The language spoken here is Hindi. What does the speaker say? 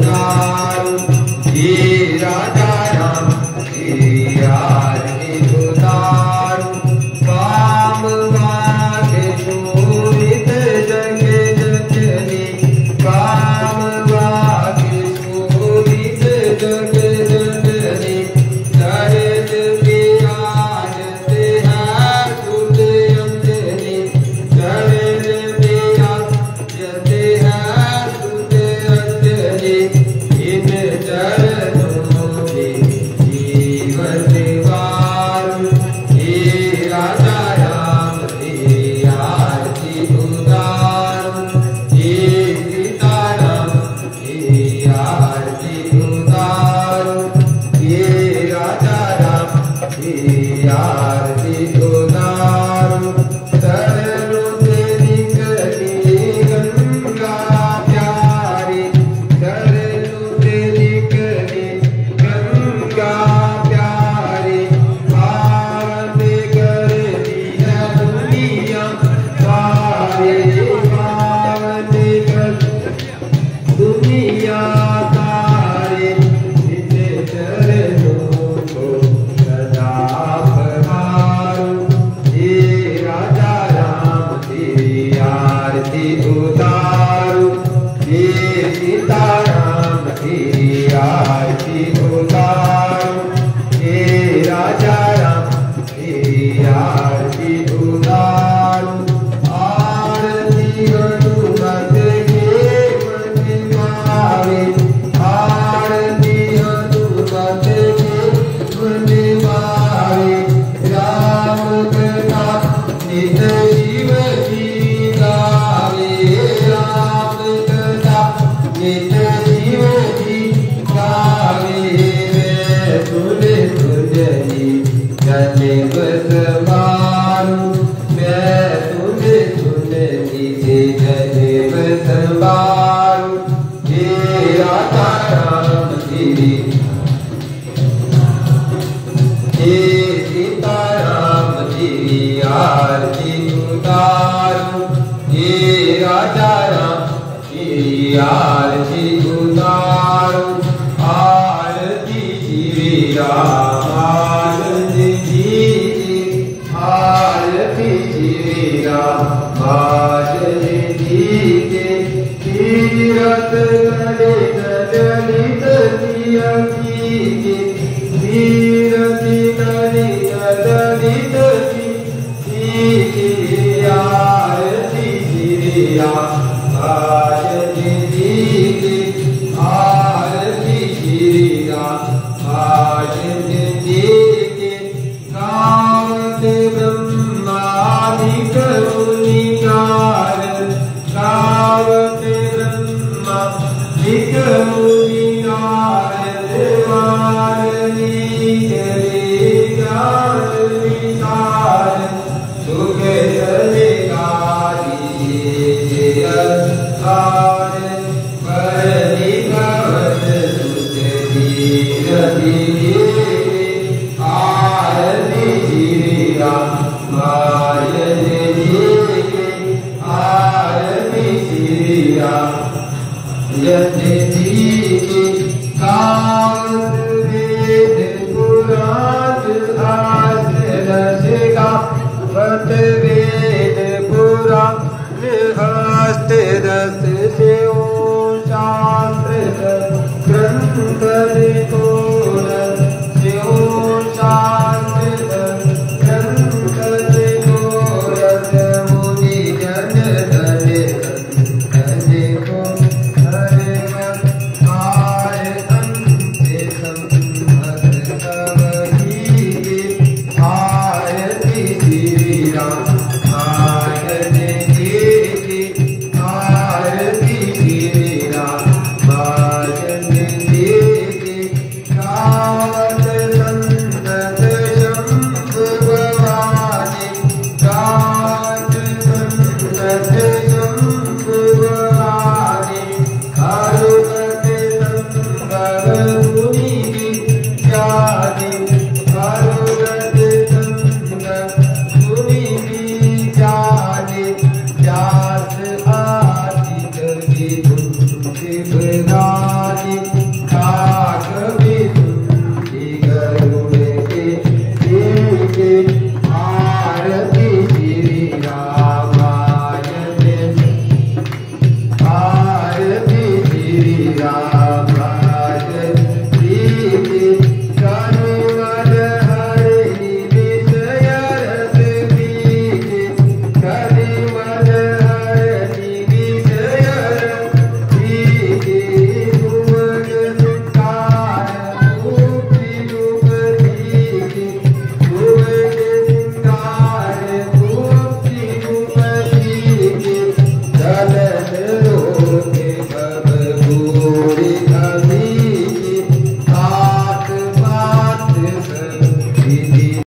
उतारू, ये राजा राम तेरी आरती उतारू। काम वाके शोभित जग जननी, काम वाके शोभित जग जननी। शरद विराजते हैं सुत अंजनी, शरद विराजते हैं सुत अंजनी। इन चरणों में जीवन वारू, हे राजा राम तेरी आरती उतारू, हे सीताराम तेरी आरती उतारू, हे राजा राम तेरी आरती उतारू। चरणों से निकली गंगा प्यारी, चरणों से निकली गंगा प्यारी। पावन कर दिया दुनिया सारी, पावन कर दुनिया सारी। इन चरणों को सदा पखारू, हे राजा राम तेरी आरती उतारू, हे सीताराम तेरी आरती उतारू, हे राजा राम तेरी आरती उतारू। आरती हनुमत के मन भावे, आरती हनुमत के मन भावे। राम कथा नित शिव जी गावे, राम कथा नित शिव जी गावे। मैं सुन सुजनी जन बसवारू, मैं सुन सुजनी से जन बसवारू। हे राजा राम तेरी, हे सीताराम तेरी आरती उतारू, हे राजा राम तेरी आरती उतारू। आरती श्री राम आरती जी, आरती श्री राम आरती जी। तीरथ करे ललित दिया कीजे, तीरथ करे ललित कीजे। आरती श्री राम आरती जी, आरती श्री राम आरती जी। गावत ब्रह्मादिक मुनि नारद, गावत ब्रह्मादिक मुनि नारद। वाणी करे ज्ञान विशारद, सुख सलिकारी जय भारत। बरनि भवन सुत कीरति, आरती श्री राम आरती जी, आरती श्री राम जी। गावत वेद पुराण शास्त्र रस, गावत वेद पुराण शास्त्र रस। से शास्त्र ग्रंथ को